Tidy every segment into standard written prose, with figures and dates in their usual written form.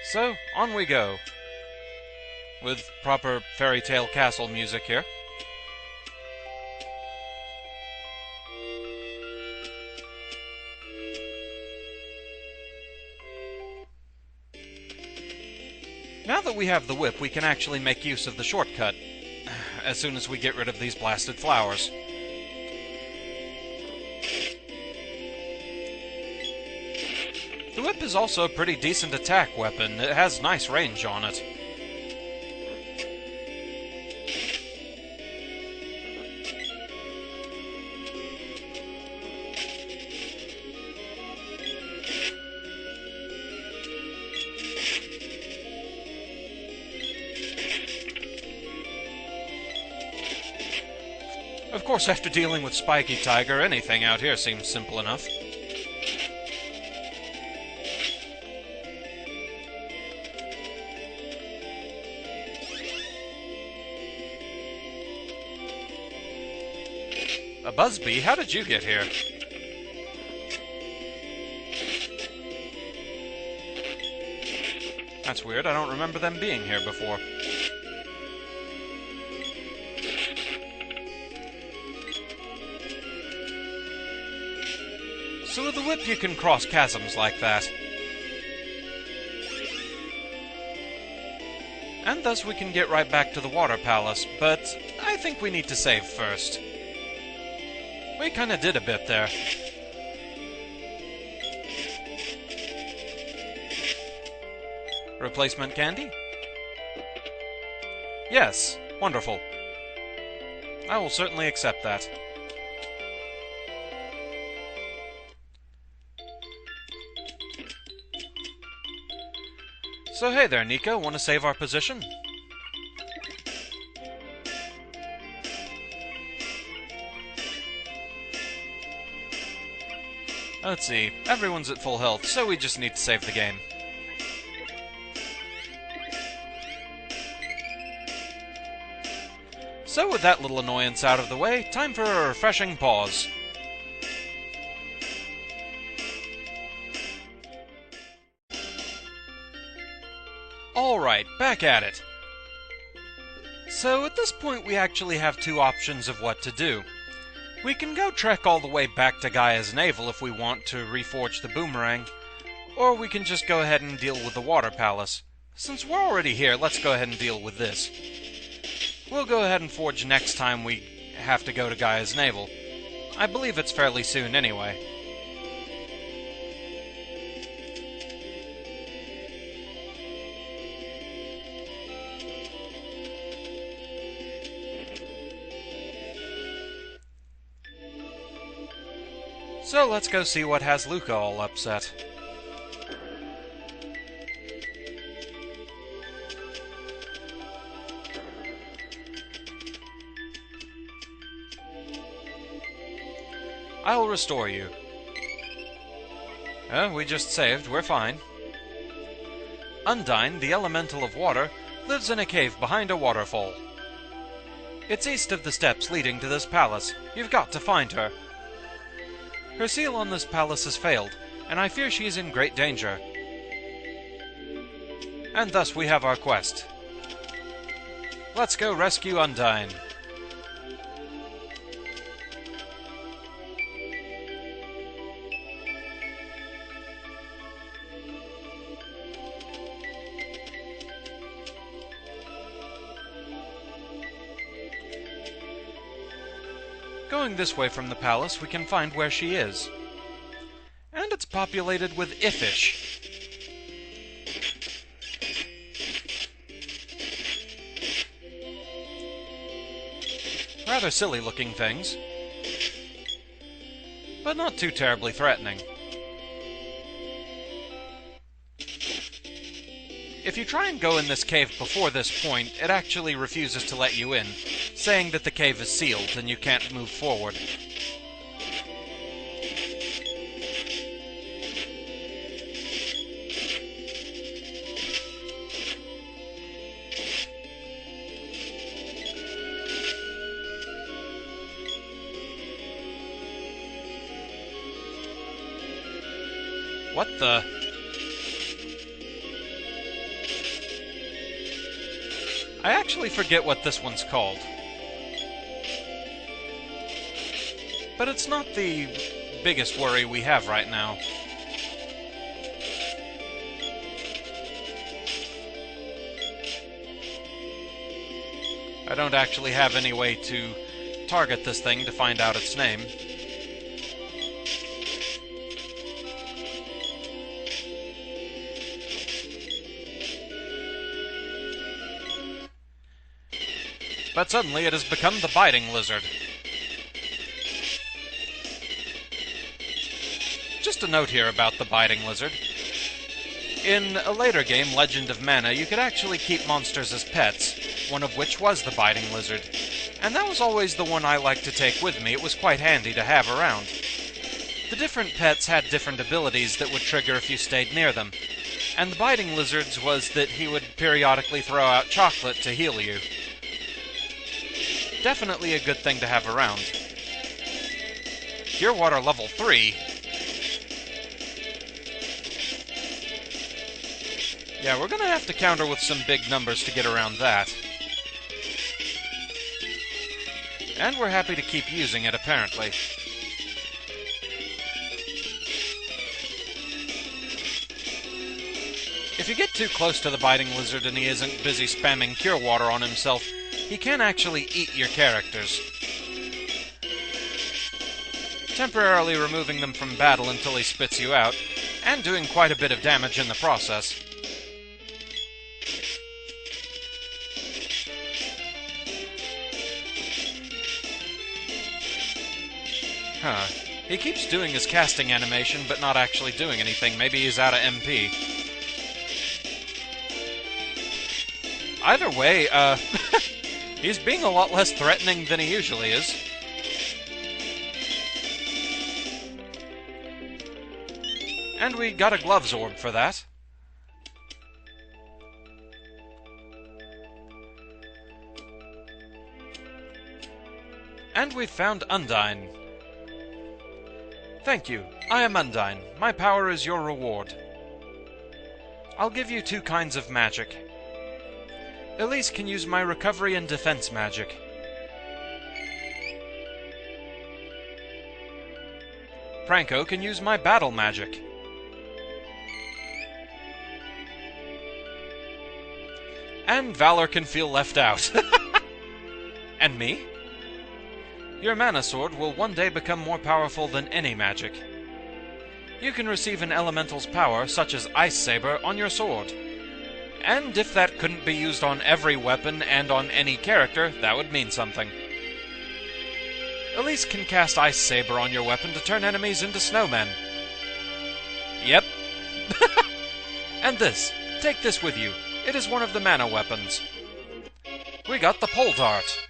So, on we go. With proper fairy tale castle music here. Now that we have the whip, we can actually make use of the shortcut, as soon as we get rid of these blasted flowers. The whip is also a pretty decent attack weapon. It has nice range on it. Of course, after dealing with Spiky Tiger, anything out here seems simple enough. A Buzzbee? How did you get here? That's weird, I don't remember them being here before. So with the whip you can cross chasms like that. And thus we can get right back to the Water Palace, but I think we need to save first. We kinda did a bit there. Replacement candy? Yes, wonderful. I will certainly accept that. So hey there, Nico, want to save our position? Let's see, everyone's at full health, so we just need to save the game. So with that little annoyance out of the way, time for a refreshing pause. Alright, back at it. So at this point we actually have two options of what to do. We can go trek all the way back to Gaia's navel if we want to reforge the boomerang, or we can just go ahead and deal with the Water Palace. Since we're already here, let's go ahead and deal with this. We'll go ahead and forge next time we have to go to Gaia's navel. I believe it's fairly soon anyway. So let's go see what has Luca all upset. I'll restore you. We just saved, we're fine. Undine, the elemental of water, lives in a cave behind a waterfall. It's east of the steps leading to this palace. You've got to find her. Her seal on this palace has failed, and I fear she is in great danger. And thus we have our quest. Let's go rescue Undine. Going this way from the palace, we can find where she is. And it's populated with Iffish. Rather silly-looking things, but not too terribly threatening. If you try and go in this cave before this point, it actually refuses to let you in, saying that the cave is sealed and you can't move forward. What the? I actually forget what this one's called. But it's not the biggest worry we have right now. I don't actually have any way to target this thing to find out its name. But suddenly it has become the biting lizard. Just a note here about the biting lizard. In a later game, Legend of Mana, you could actually keep monsters as pets, one of which was the biting lizard. And that was always the one I liked to take with me. It was quite handy to have around. The different pets had different abilities that would trigger if you stayed near them. And the biting lizard's was that he would periodically throw out chocolate to heal you. Definitely a good thing to have around. Cure Water level 3? Yeah, we're gonna have to counter with some big numbers to get around that. And we're happy to keep using it, apparently. If you get too close to the biting lizard and he isn't busy spamming Cure Water on himself, he can actually eat your characters, temporarily removing them from battle until he spits you out, and doing quite a bit of damage in the process. Huh. He keeps doing his casting animation, but not actually doing anything. Maybe he's out of MP. Either way, he's being a lot less threatening than he usually is. And we got a Gloves Orb for that. And we've found Undyne. Thank you. I am Undyne. My power is your reward. I'll give you 2 kinds of magic. Elise can use my recovery and defense magic. Pranko can use my battle magic. And Valor can feel left out. And me? Your mana sword will one day become more powerful than any magic. You can receive an elemental's power, such as Ice Saber, on your sword. And if that couldn't be used on every weapon and on any character, that would mean something. Elise can cast Ice Saber on your weapon to turn enemies into snowmen. Yep. And this. Take this with you. It is one of the mana weapons. We got the Pole Dart.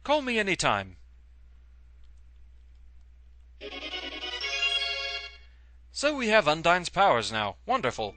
Call me anytime. So we have Undyne's powers now. Wonderful.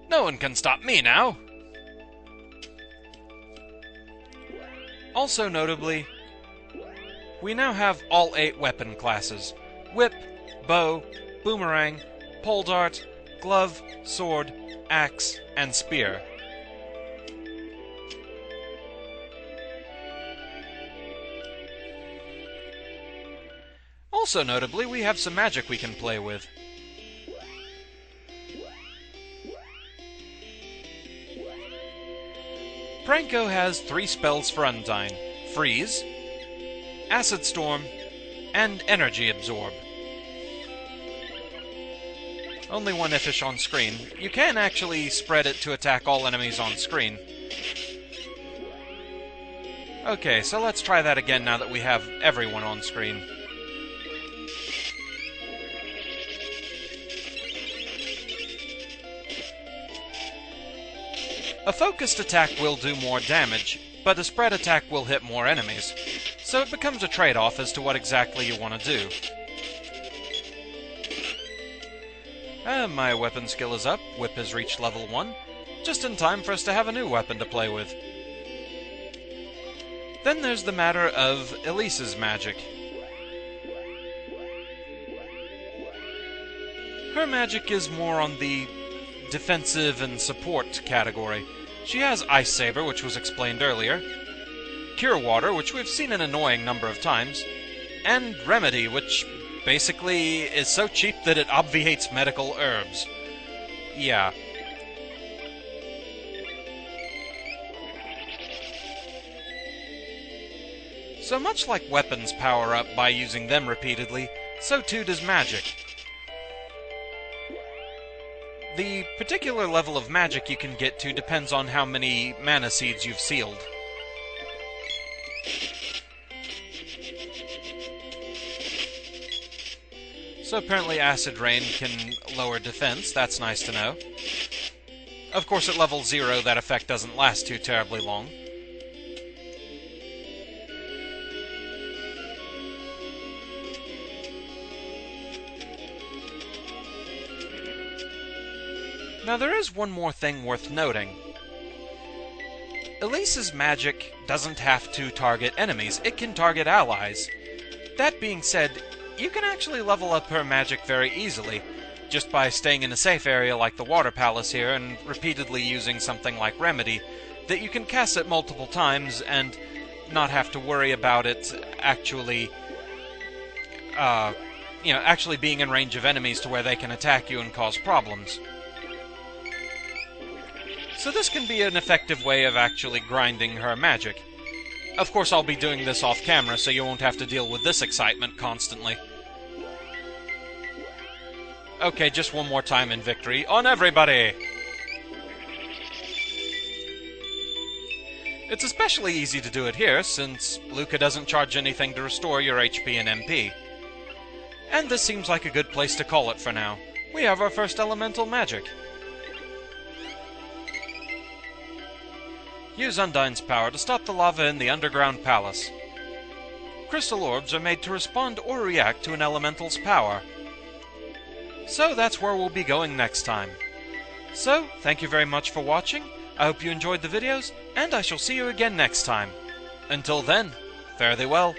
No one can stop me now! Also notably, we now have all 8 weapon classes. Whip, bow, boomerang, pole dart, glove, sword, axe, and spear. Also notably, we have some magic we can play with. Pranko has 3 spells for Undyne: Freeze, Acid Storm, and Energy Absorb. Only one Iffish on screen. You can actually spread it to attack all enemies on screen. Okay, so let's try that again now that we have everyone on screen. A focused attack will do more damage, but a spread attack will hit more enemies, so it becomes a trade-off as to what exactly you want to do. My weapon skill is up, Whip has reached level 1, just in time for us to have a new weapon to play with. Then there's the matter of Elise's magic. Her magic is more on the defensive and support category, She has Ice Saber, which was explained earlier, Cure Water, which we've seen an annoying number of times, and Remedy, which basically is so cheap that it obviates medical herbs. Yeah. So much like weapons power up by using them repeatedly, so too does magic. The particular level of magic you can get to depends on how many mana seeds you've sealed. So apparently Acid Rain can lower defense, that's nice to know. Of course at level 0 that effect doesn't last too terribly long. Now there is one more thing worth noting. Elise's magic doesn't have to target enemies, it can target allies. That being said, you can actually level up her magic very easily, just by staying in a safe area like the Water Palace here and repeatedly using something like Remedy, that you can cast it multiple times and not have to worry about it actually, actually being in range of enemies to where they can attack you and cause problems. So this can be an effective way of actually grinding her magic. Of course, I'll be doing this off camera, so you won't have to deal with this excitement constantly. Okay, just one more time in victory on everybody! It's especially easy to do it here, since Luca doesn't charge anything to restore your HP and MP. And this seems like a good place to call it for now. We have our first elemental magic. Use Undyne's power to stop the lava in the underground palace. Crystal orbs are made to respond or react to an elemental's power. So that's where we'll be going next time. So, thank you very much for watching, I hope you enjoyed the videos, and I shall see you again next time. Until then, fare thee well.